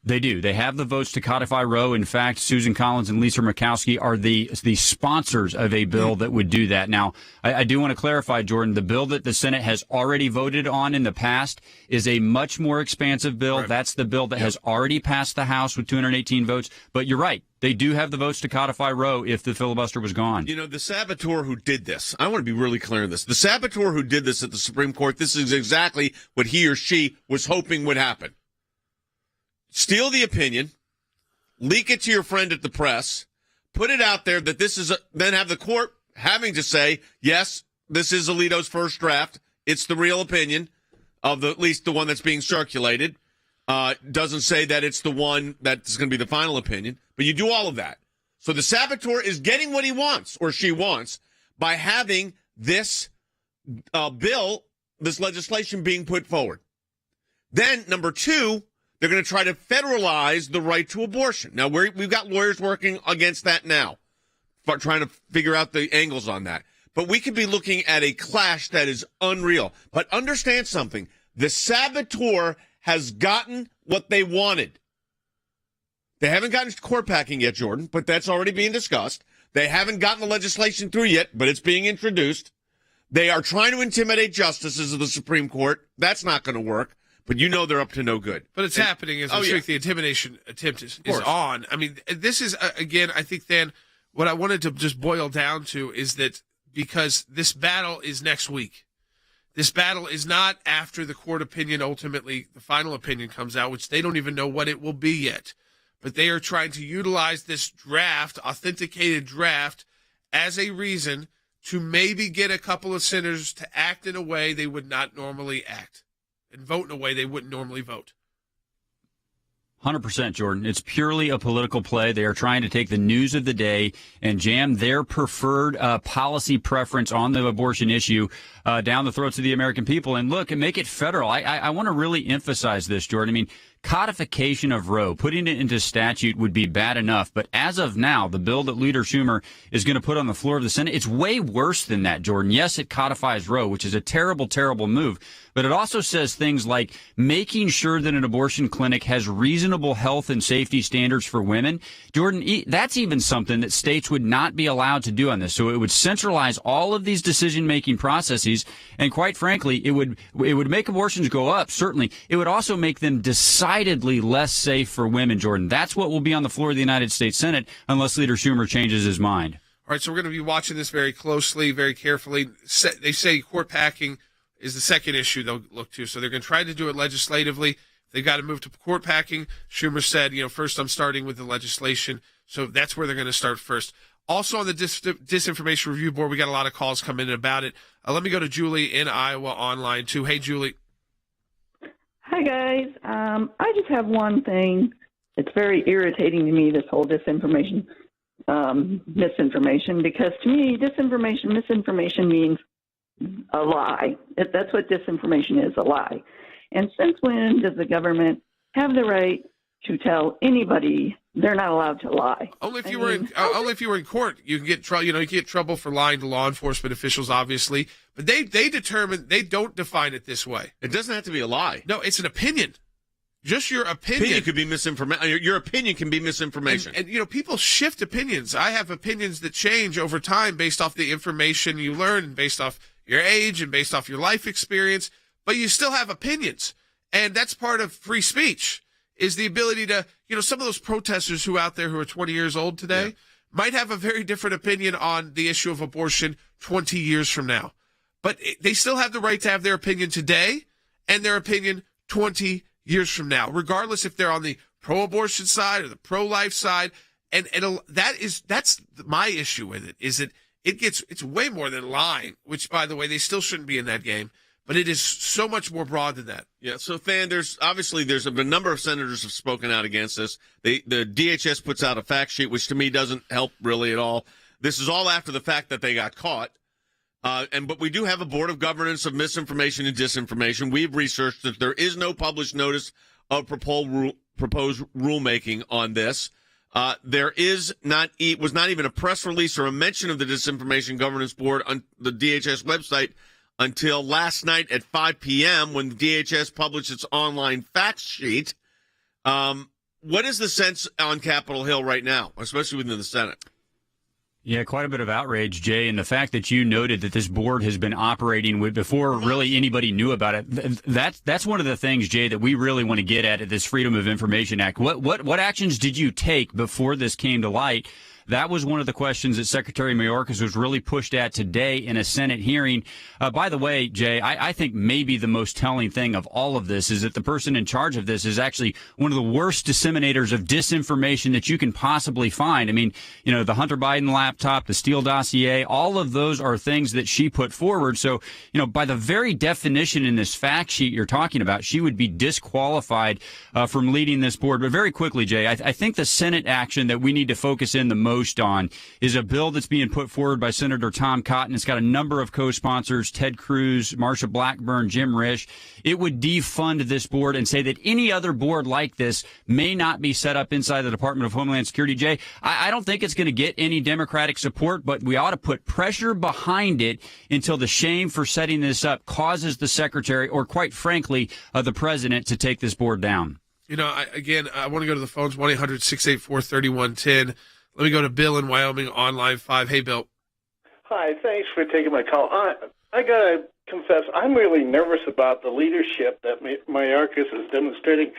They do. They have the votes to codify Roe. In fact, Susan Collins and Lisa Murkowski are the sponsors of a bill that would do that. Now, I do want to clarify, Jordan, the bill that the Senate has already voted on in the past is a much more expansive bill. Right. That's the bill that has already passed the House with 218 votes. But you're right. They do have the votes to codify Roe if the filibuster was gone. You know, the saboteur who did this, I want to be really clear on this. The saboteur who did this at the Supreme Court, this is exactly what he or she was hoping would happen. Steal the opinion, leak it to your friend at the press, put it out there that this is then have the court having to say, yes, this is Alito's first draft. It's the real opinion of at least the one that's being circulated. Doesn't say that it's the one that's going to be the final opinion, but you do all of that. So the saboteur is getting what he wants or she wants by having this bill, this legislation being put forward. Then, number two, they're going to try to federalize the right to abortion. Now, we've got lawyers working against that now, trying to figure out the angles on that. But we could be looking at a clash that is unreal. But understand something. The saboteur has gotten what they wanted. They haven't gotten court packing yet, Jordan, but that's already being discussed. They haven't gotten the legislation through yet, but it's being introduced. They are trying to intimidate justices of the Supreme Court. That's not going to work. But you know they're up to no good. But it's happening as we speak. The intimidation attempt is on. I mean, this is, again, I think, Dan, what I wanted to just boil down to is that because this battle is next week. This battle is not after the court opinion, ultimately, the final opinion comes out, which they don't even know what it will be yet. But they are trying to utilize this draft, authenticated draft, as a reason to maybe get a couple of senators to act in a way they would not normally act. And vote in a way they wouldn't normally vote. 100%, Jordan. It's purely a political play. They are trying to take the news of the day and jam their preferred policy preference on the abortion issue down the throats of the American people. And look, and make it federal. I want to really emphasize this, Jordan. I mean, codification of Roe, putting it into statute would be bad enough. But as of now, the bill that Leader Schumer is going to put on the floor of the Senate, it's way worse than that, Jordan. Yes, it codifies Roe, which is a terrible, terrible move. But it also says things like making sure that an abortion clinic has reasonable health and safety standards for women. Jordan, that's even something that states would not be allowed to do on this. So it would centralize all of these decision-making processes. And quite frankly, it would make abortions go up, certainly. It would also make them decidedly less safe for women, Jordan. That's what will be on the floor of the United States Senate unless Leader Schumer changes his mind. All right, so we're going to be watching this very closely, very carefully. They say court packing is the second issue they'll look to. So they're going to try to do it legislatively. They've got to move to court packing. Schumer said, first I'm starting with the legislation. So that's where they're going to start first. Also on the Disinformation Review Board, we got a lot of calls coming in about it. Let me go to Julie in Iowa online, too. Hey, Julie. Hi, guys. I just have one thing. It's very irritating to me, this whole disinformation, misinformation, because to me, misinformation means a lie. That's what disinformation is, a lie. And since when does the government have the right to tell anybody they're not allowed to lie? Only if you were in court, you can get trouble. You get trouble for lying to law enforcement officials, obviously. But they don't define it this way. It doesn't have to be a lie. No, it's an opinion. Just your opinion. Opinion could be misinformation. Your opinion can be misinformation. And people shift opinions. I have opinions that change over time based off the information you learn and based off your age and based off your life experience, but you still have opinions. And that's part of free speech, is the ability to, some of those protesters who out there who are 20 years old today might have a very different opinion on the issue of abortion 20 years from now. But they still have the right to have their opinion today and their opinion 20 years from now, regardless if they're on the pro-abortion side or the pro-life side. And that's my issue with it, is that it's way more than lying, which, by the way, they still shouldn't be in that game. But it is so much more broad than that. Yeah, so, Than, there's a number of senators have spoken out against this. The DHS puts out a fact sheet, which to me doesn't help really at all. This is all after the fact that they got caught. But we do have a Board of Governance of Misinformation and Disinformation. We've researched that there is no published notice of proposed rulemaking on this. There was not even a press release or a mention of the Disinformation Governance Board on the DHS website until last night at 5 p.m. when the DHS published its online fact sheet. what is the sense on Capitol Hill right now, especially within the Senate? Yeah, quite a bit of outrage, Jay, and the fact that you noted that this board has been operating with before really anybody knew about it. That's one of the things, Jay, that we really want to get at this Freedom of Information Act. What actions did you take before this came to light? That was one of the questions that Secretary Mayorkas was really pushed at today in a Senate hearing. By the way, Jay, I think maybe the most telling thing of all of this is that the person in charge of this is actually one of the worst disseminators of disinformation that you can possibly find. I mean, you know, the Hunter Biden laptop, the Steele dossier, all of those are things that she put forward. So, you know, by the very definition in this fact sheet you're talking about, she would be disqualified from leading this board. But very quickly, Jay, I think the Senate action that we need to focus in the most on is a bill that's being put forward by Senator Tom Cotton. It's got a number of co-sponsors, Ted Cruz, Marsha Blackburn, Jim Risch. It would defund this board and say that any other board like this may not be set up inside the Department of Homeland Security. Jay, I don't think it's going to get any Democratic support, but we ought to put pressure behind it until the shame for setting this up causes the secretary or, quite frankly, the president to take this board down. You know, I want to go to the phones, 1-800-684-3110. Let me go to Bill in Wyoming on line 5. Hey, Bill. Hi, thanks for taking my call. I got to confess, I'm really nervous about the leadership that Mayorkas is demonstrating,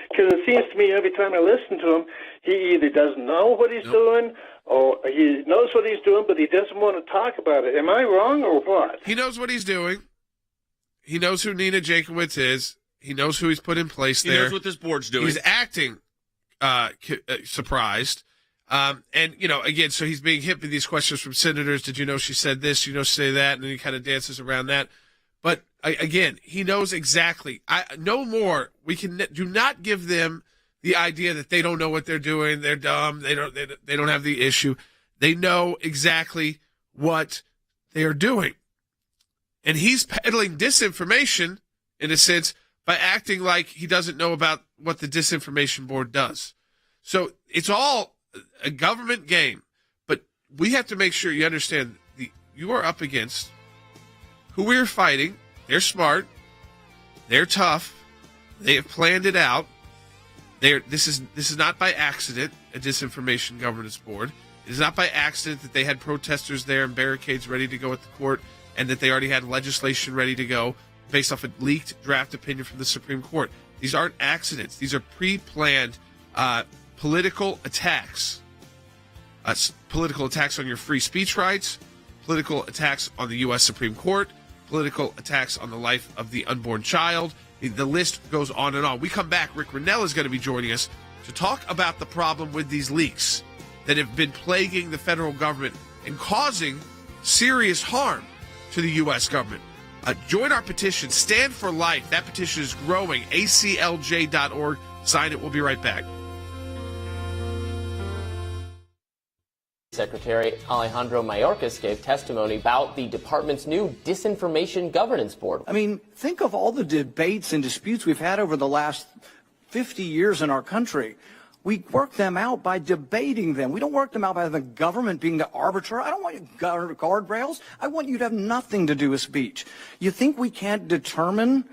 because it seems to me every time I listen to him, he either doesn't know what he's doing or he knows what he's doing, but he doesn't want to talk about it. Am I wrong or what? He knows what he's doing. He knows who Nina Jankowicz is. He knows who he's put in place there. He knows what this board's doing. He's acting surprised. And, you know, again, so he's being hit with these questions from senators. Did you know she said this? You know, she say that? And then he kind of dances around that. But, again, he knows exactly. No more. We do not give them the idea that they don't know what they're doing. They're dumb. They don't have the issue. They know exactly what they are doing. And he's peddling disinformation, in a sense, by acting like he doesn't know about what the Disinformation Board does. So it's all a government game, but we have to make sure you understand you are up against who we're fighting. They're smart. They're tough. They have planned it out. This is not by accident, a Disinformation Governance Board. It is not by accident that they had protesters there and barricades ready to go at the court, and that they already had legislation ready to go based off a leaked draft opinion from the Supreme Court. These aren't accidents. These are pre-planned political attacks. Political attacks on your free speech rights, political attacks on the U.S. Supreme Court, political attacks on the life of the unborn child. The list goes on and on. We come back. Rick Rennell is going to be joining us to talk about the problem with these leaks that have been plaguing the federal government and causing serious harm to the U.S. government. Join our petition, Stand for Life. That petition is growing. ACLJ.org. Sign it. We'll be right back. Secretary Alejandro Mayorkas gave testimony about the department's new Disinformation Governance Board. I mean, think of all the debates and disputes we've had over the last 50 years in our country. We work them out by debating them. We don't work them out by the government being the arbiter. I don't want guardrails. I want you to have nothing to do with speech. You think we can't determine,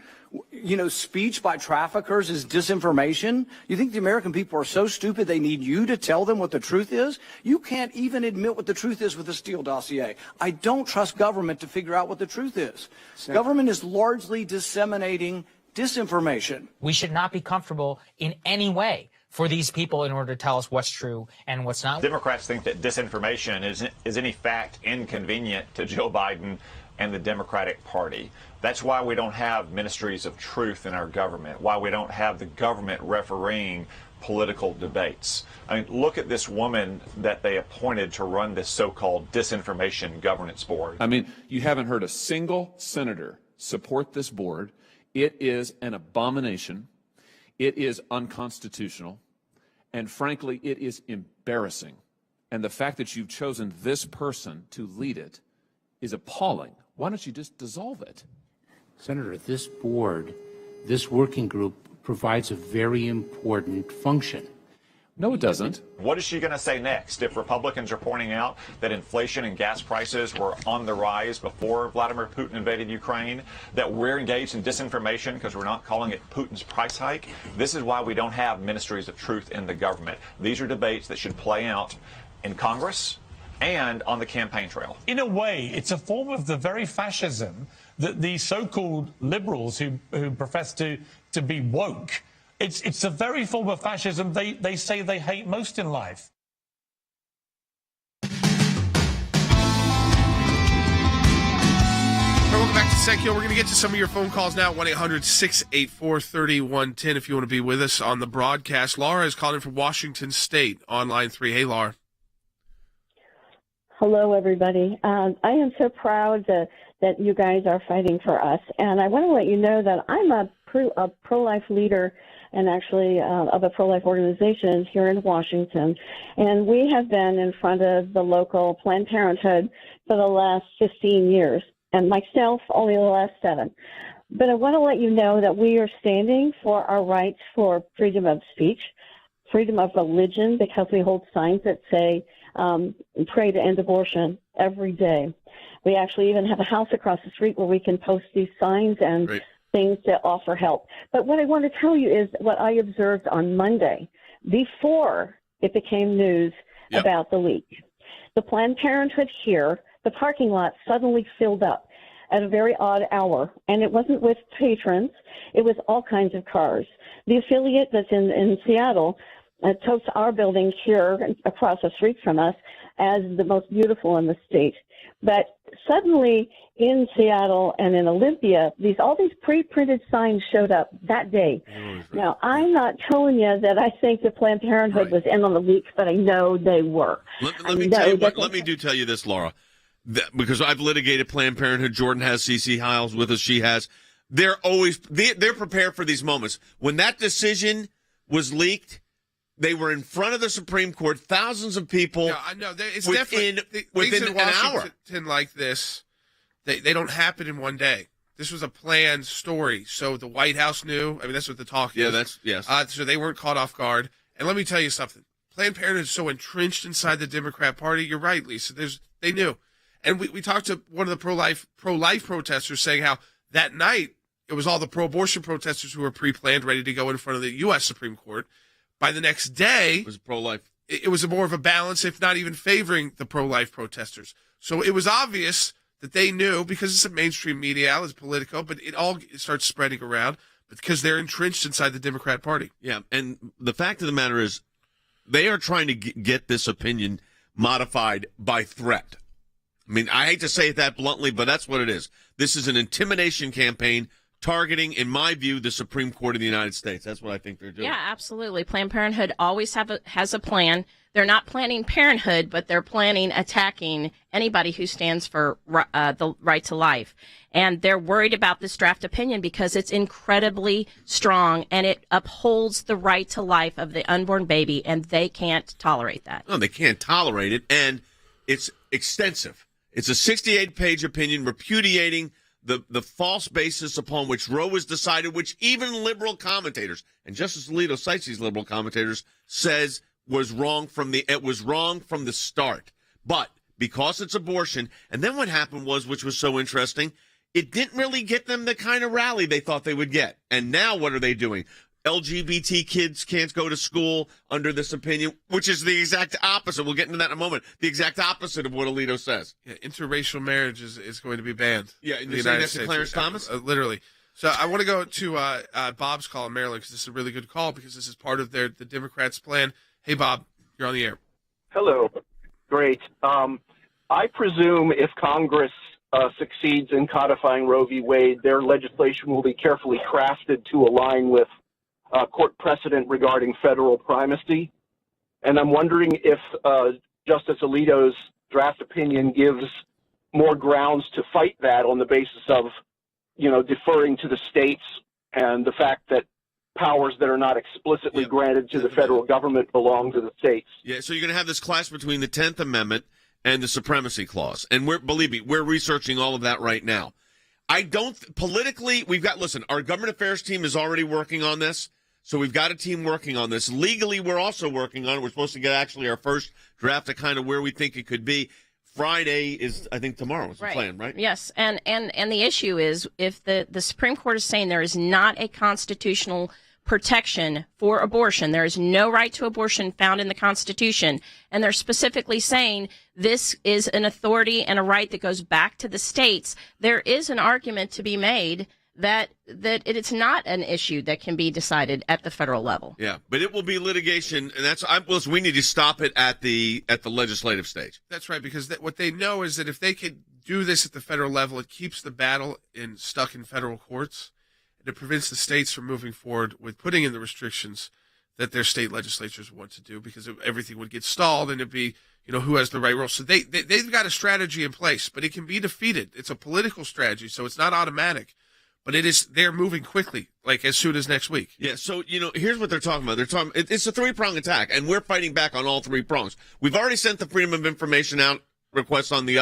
speech by traffickers is disinformation? You think the American people are so stupid they need you to tell them what the truth is? You can't even admit what the truth is with the Steele dossier. I don't trust government to figure out what the truth is. Government is largely disseminating disinformation. We should not be comfortable in any way for these people in order to tell us what's true and what's not. Democrats think that disinformation is in fact inconvenient to Joe Biden and the Democratic Party. That's why we don't have ministries of truth in our government, why we don't have the government refereeing political debates. I mean, look at this woman that they appointed to run this so-called Disinformation Governance Board. I mean, you haven't heard a single senator support this board. It is an abomination. It is unconstitutional, and frankly, it is embarrassing. And the fact that you've chosen this person to lead it is appalling. Why don't you just dissolve it? Senator, this board, this working group provides a very important function. No, it doesn't. What is she going to say next if Republicans are pointing out that inflation and gas prices were on the rise before Vladimir Putin invaded Ukraine, that we're engaged in disinformation because we're not calling it Putin's price hike? This is why we don't have ministries of truth in the government. These are debates that should play out in Congress and on the campaign trail. In a way, it's a form of the very fascism that the so-called liberals who profess to be woke, it's a very form of fascism they say they hate most in life. Welcome back to Sec Hill. We're going to get to some of your phone calls now. 1-800-684-3110 if you want to be with us on the broadcast. Laura is calling from Washington State on line 3. Hey, Laura. Hello, everybody. I am so proud that you guys are fighting for us. And I want to let you know that I'm a pro-life leader and actually of a pro-life organization here in Washington. And we have been in front of the local Planned Parenthood for the last 15 years, and myself only the last 7. But I want to let you know that we are standing for our rights for freedom of speech, freedom of religion, because we hold signs that say, pray to end abortion every day. We actually even have a house across the street where we can post these signs and things to offer help. But what I want to tell you is what I observed on Monday before it became news about the leak. The Planned Parenthood here, the parking lot suddenly filled up at a very odd hour, and it wasn't with patrons. It was all kinds of cars. The affiliate that's in Seattle totes our building here across the street from us as the most beautiful in the state. But suddenly in Seattle and in Olympia, all these pre-printed signs showed up that day. Now, I'm not telling you that I think the Planned Parenthood was in on the leak, but I know they were. Let me tell you this, Laura, because I've litigated Planned Parenthood. Jordan has CC Hiles with us. She has. They're prepared for these moments. When that decision was leaked, they were in front of the Supreme Court, thousands of people. Yeah, I know. It's within an hour. Like this, they don't happen in one day. This was a planned story, so the White House knew. I mean, that's what the talk is. Yes. So they weren't caught off guard. And let me tell you something. Planned Parenthood is so entrenched inside the Democrat Party. You're right, Lisa. They knew. And we talked to one of the pro-life protesters saying how that night it was all the pro-abortion protesters who were pre-planned, ready to go in front of the U.S. Supreme Court. By the next day, it was pro-life. It was more of a balance, if not even favoring the pro-life protesters. So it was obvious that they knew, because it's a mainstream media outlet, it's Politico, but it starts spreading around because they're entrenched inside the Democrat Party. Yeah, and the fact of the matter is they are trying to get this opinion modified by threat. I mean, I hate to say it that bluntly, but that's what it is. This is an intimidation campaign targeting, in my view, the Supreme Court of the United States. That's what I think they're doing. Yeah, absolutely. Planned Parenthood always has a plan. They're not planning parenthood, but they're planning attacking anybody who stands for the right to life. And they're worried about this draft opinion because it's incredibly strong and it upholds the right to life of the unborn baby, and they can't tolerate that. No, they can't tolerate it, and it's extensive. It's a 68-page opinion repudiating the false basis upon which Roe was decided, which even liberal commentators, and Justice Alito cites these liberal commentators, says was wrong from the start. But because it's abortion, and then what happened was, which was so interesting, it didn't really get them the kind of rally they thought they would get. And now what are they doing? LGBT kids can't go to school under this opinion, which is the exact opposite. We'll get into that in a moment. The exact opposite of what Alito says. Yeah, interracial marriage is going to be banned. Yeah, and you're saying that's to Clarence Thomas? Literally. So I want to go to Bob's call in Maryland, because this is a really good call, because this is part of the Democrats' plan. Hey, Bob, you're on the air. Hello. Great. I presume if Congress succeeds in codifying Roe v. Wade, their legislation will be carefully crafted to align with court precedent regarding federal primacy. And I'm wondering if Justice Alito's draft opinion gives more grounds to fight that on the basis of, deferring to the states and the fact that powers that are not explicitly granted to the federal government belong to the states. Yeah, so you're going to have this clash between the 10th Amendment and the Supremacy Clause. And believe me, we're researching all of that right now. Politically, our government affairs team is already working on this. So we've got a team working on this. Legally, we're also working on it. We're supposed to get actually our first draft of kind of where we think it could be. Friday is, I think, tomorrow is the plan, right? Yes, and the issue is if the Supreme Court is saying there is not a constitutional protection for abortion, there is no right to abortion found in the Constitution, and they're specifically saying this is an authority and a right that goes back to the states, there is an argument to be made that it's not an issue that can be decided at the federal level. Yeah, but it will be litigation, and listen, we need to stop it at the legislative stage. That's right, because what they know is that if they could do this at the federal level, it keeps the battle stuck in federal courts, and it prevents the states from moving forward with putting in the restrictions that their state legislatures want to do, because everything would get stalled and it'd be, who has the right role. So they've got a strategy in place, but it can be defeated. It's a political strategy, so it's not automatic. But they're moving quickly, like as soon as next week. Yeah, so, here's what they're talking about. It's a three-prong attack, and we're fighting back on all three prongs. We've already sent the Freedom of Information out request on the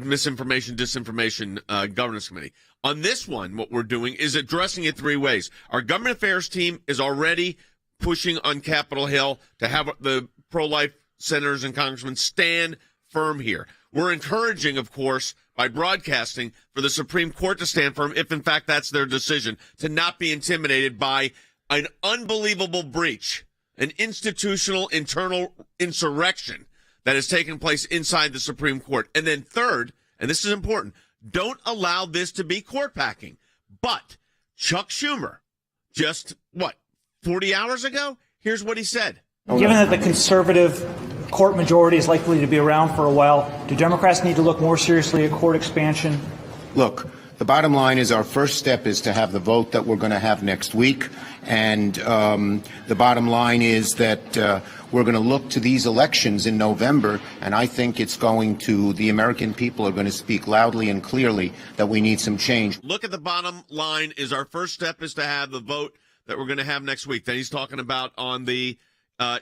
Misinformation, Disinformation Governance Committee. On this one, what we're doing is addressing it three ways. Our government affairs team is already pushing on Capitol Hill to have the pro-life senators and congressmen stand firm here. We're encouraging, of course, by broadcasting for the Supreme Court to stand firm, if in fact that's their decision, to not be intimidated by an unbelievable breach, an institutional internal insurrection that has taken place inside the Supreme Court. And then third, and this is important, don't allow this to be court packing. But Chuck Schumer, just 40 hours ago, here's what he said. Given that the conservative court majority is likely to be around for a while, do Democrats need to look more seriously at court expansion? Look, the bottom line is our first step is to have the vote that we're going to have next week. And the bottom line is that we're going to look to these elections in November, and I think the American people are going to speak loudly and clearly that we need some change. Look at the bottom line is our first step is to have the vote that we're going to have next week. Then he's talking about on the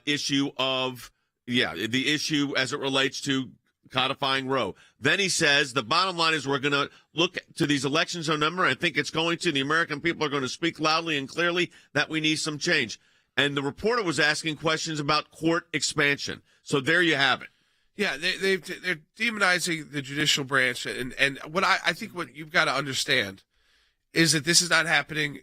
issue of the issue as it relates to codifying Roe. Then he says the bottom line is we're going to look to these elections in November. I think the American people are going to speak loudly and clearly that we need some change. And the reporter was asking questions about court expansion. So there you have it. Yeah, they're demonizing the judicial branch. And what I think what you've got to understand is that this is not happening.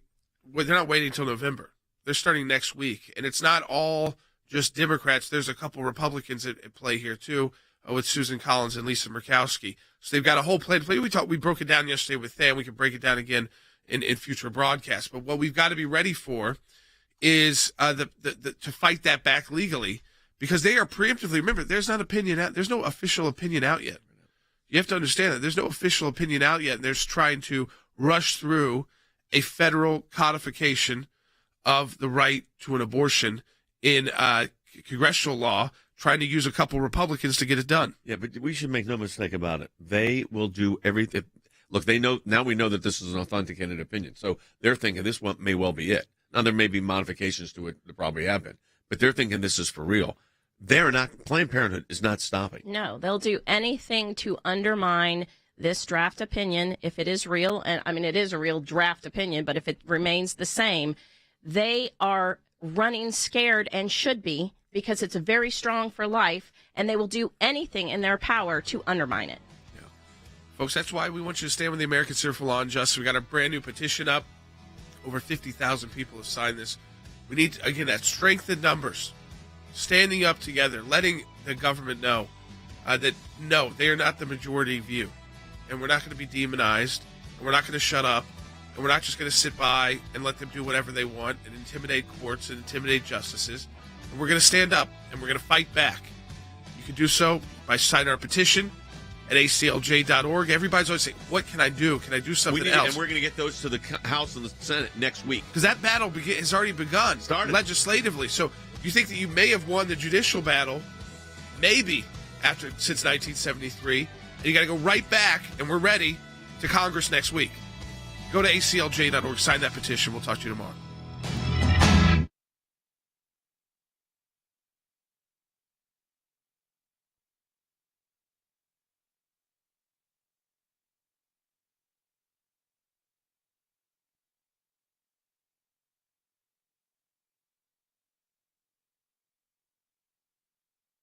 They're not waiting until November. They're starting next week. And it's not all just Democrats. There's a couple Republicans at play here, too, with Susan Collins and Lisa Murkowski. So they've got a whole plan. We broke it down yesterday with Than. We can break it down again in future broadcasts. But what we've got to be ready for is to fight that back legally, because they are preemptively. Remember, there's no official opinion out yet. You have to understand that there's no official opinion out yet, and they're trying to rush through a federal codification of the right to an abortion in congressional law, trying to use a couple Republicans to get it done. Yeah, but we should make no mistake about it. They will do everything. Look, we know that this is an authenticated opinion, so they're thinking this one may well be it. Now, there may be modifications to it. There probably have been. But they're thinking this is for real. Planned Parenthood is not stopping. No, they'll do anything to undermine this draft opinion if it is real. And I mean, it is a real draft opinion, but if it remains the same, they are running scared and should be, because it's very strong for life, and they will do anything in their power to undermine it. Yeah. Folks, that's why we want you to stand with the Americans here for law and justice. We got a brand new petition up. Over 50,000 people have signed this. We need, again, that strength in numbers, standing up together, letting the government know that, no, they are not the majority view. And we're not going to be demonized, and we're not going to shut up, and we're not just going to sit by and let them do whatever they want and intimidate courts and intimidate justices. And we're going to stand up, and we're going to fight back. You can do so by signing our petition at aclj.org. Everybody's always saying, what can I do? Can I do something else? And we're going to get those to the House and the Senate next week. Because that battle has already begun. Legislatively. So you think that you may have won the judicial battle, maybe, since 1973, and you got to go right back, and we're ready, to Congress next week. Go to aclj.org, sign that petition. We'll talk to you tomorrow.